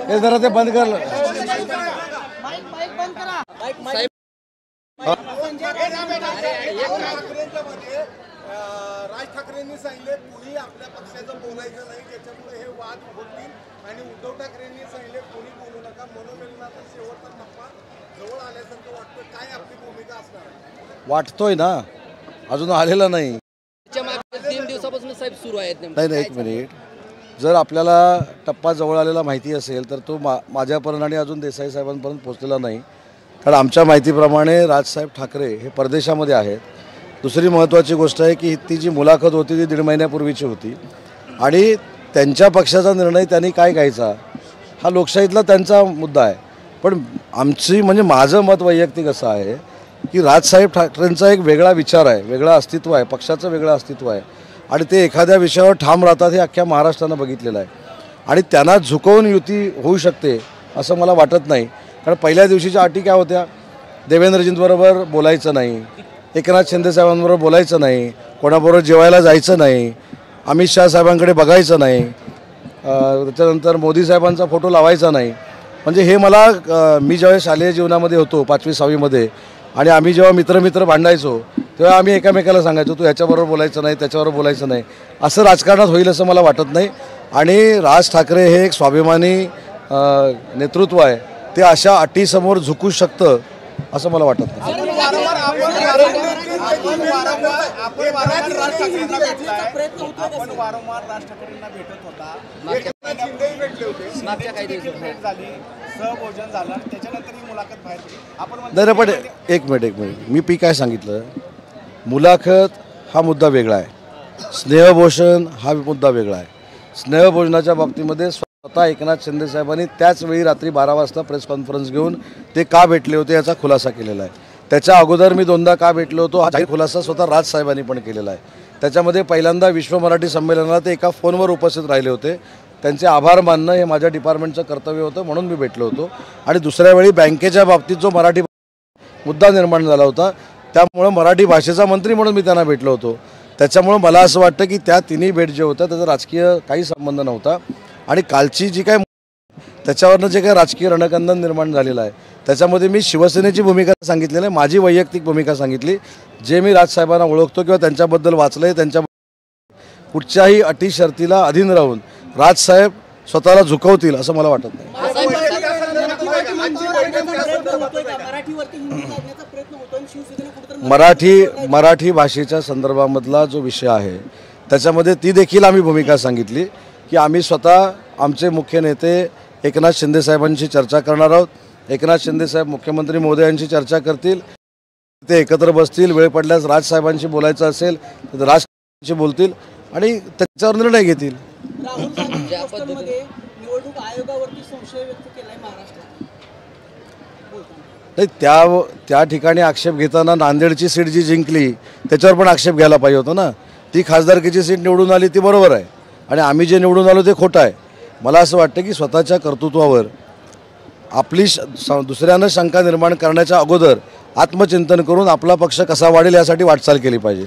हे जरा ते बंद कर. राज ठाकरेंनी सांगितले कोणी आपल्या पक्षाचं बोलायचं नाही, त्याच्यामुळे हे वाद होतील. आणि उद्धव ठाकरेंनी सांगितले कोणी बोलू नका. मनोमिलनाचा शेवटचा टप्पा जवळ आल्यासारखं वाटतं. काय आपली भूमिका असणार आहे? वाटतोय ना, अजून आलेला नाही. 3 दिवसापासून साहेब सुरू आहेत. नाही, एक मिनिट. जर आपल्याला टप्पा जवळ आलेला माहिती असेल तर तो माझ्यापर्यंत आणि अजून देसाई साहेबांपर्यंत पोहोचलेला नाही. कारण आमच्या माहितीप्रमाणे राजसाहेब ठाकरे हे परदेशामध्ये आहेत. दुसरी महत्त्वाची गोष्ट आहे की ती जी मुलाखत होती ती 1.5 महिन्यापूर्वीची होती आणि त्यांच्या पक्षाचा निर्णय त्यांनी काय घ्यायचा हा लोकशाहीतला त्यांचा मुद्दा आहे. पण आमची म्हणजे माझं मत वैयक्तिक असं आहे की राजसाहेब ठाकरेंचा एक वेगळा विचार आहे, वेगळं अस्तित्व आहे, पक्षाचं वेगळं अस्तित्व आहे आणि ते एखाद्या विषयावर ठाम राहतात हे अख्ख्या महाराष्ट्रानं बघितलेलं आहे. आणि त्यांना झुकवून युती होऊ शकते असं मला वाटत नाही. कारण पहिल्या दिवशीच्या अटी काय होत्या? देवेंद्रजींबरोबर बोलायचं नाही, एकनाथ शिंदे साहेबांबरोबर बोलायचं नाही, कोणाबरोबर जेवायला जायचं नाही, अमित शाह साहेबांकडे बघायचं नाही, त्याच्यानंतर मोदी साहेबांचा फोटो लावायचा नाही. म्हणजे हे मला मी ज्यावेळेस शालेय जीवनामध्ये होतो 5वी 6वीमध्ये आणि आम्ही जेव्हा मित्र भांडायचो तेव्हा आम्ही एकमेकाला सांगायचो तू ह्याच्याबरोबर बोलायचं नाही, त्याच्याबरोबर बोलायचं नाही. असं राजकारणात होईल असं मला वाटत नाही. आणि राज ठाकरे हे एक स्वाभिमानी नेतृत्व आहे, ते अशा अटीसमोर झुकू शकतं असं मला वाटत नाही. नाही पण एक मिनिट मी काय सांगितलं, मुलाखत हा मुद्दा वेगळा आहे, स्नेहभोजन हा मुद्दा वेगळा आहे. स्नेहभोजनाच्या बाबतीमध्ये स्वतः एकनाथ शिंदे साहेबांनी त्याच वेळी रात्री 12 वाजता प्रेस कॉन्फरन्स घेऊन ते का भेटले होते याचा खुलासा केलेला आहे. त्याच्या अगोदर मी 2दा का भेटलो होतो हा जाहीर खुलासा स्वतः राज साहेबांनी पण केलेला आहे. त्याच्यामध्ये पहिल्यांदा विश्व मराठी संमेलनाला ते एका फोनवर उपस्थित राहिले होते. त्यांचे आभार मानणं हे माझ्या डिपार्टमेंटचं कर्तव्य होतं म्हणून मी भेटलो होतो. आणि दुसऱ्या वेळी बँकेच्या बाबतीत जो मराठी मुद्दा निर्माण झाला होता त्यामुळं मराठी भाषेचा मंत्री म्हणून मी त्यांना भेटलो होतो. त्याच्यामुळं मला असं वाटतं की त्या तिन्ही भेट जे होत्या त्याचा राजकीय काही संबंध नव्हता. आणि कालची जी काय त्याच्यावरनं जे काही राजकीय रणकंदन निर्माण झालेलं आहे त्याच्यामध्ये मी शिवसेनेची भूमिका सांगितली नाही, माझी वैयक्तिक भूमिका सांगितली. जे मी राजसाहेबांना ओळखतो किंवा त्यांच्याबद्दल वाचलं आहे त्यांच्या कुठच्याही अटी शर्तीला अधीन राहून राजसाहेब स्वतःला झुकवतील असं मला वाटत नाही. मराठी भाषेच्या संदर्भामधला जो विषय आहे त्याच्यामध्ये ती देखील आम्ही भूमिका सांगितली की आम्ही स्वतः आमचे मुख्य नेते एकनाथ शिंदे साहेबांशी चर्चा करणार आहोत. एकनाथ शिंदे साहेब मुख्यमंत्री महोदयांशी चर्चा करतील, ते एकत्र बसतील, वेळ पडल्यास राजसाहेबांशी बोलायचं असेल तर राजसाहेबांशी बोलतील आणि त्याच्यावर निर्णय घेतील. नाही त्या ठिकाणी आक्षेप घेताना नांदेडची सीट जी जिंकली त्याच्यावर पण आक्षेप घ्यायला पाहिजे होता ना. ती खासदारकीची सीट निवडून आली ती बरोबर आहे आणि आम्ही जे निवडून आलो ते खोटं आहे. मला असं वाटतं की स्वतःच्या कर्तृत्वावर आपली दुसऱ्यांना शंका निर्माण करण्याच्या अगोदर आत्मचिंतन करून आपला पक्ष कसा वाढेल यासाठी वाटचाल केली पाहिजे.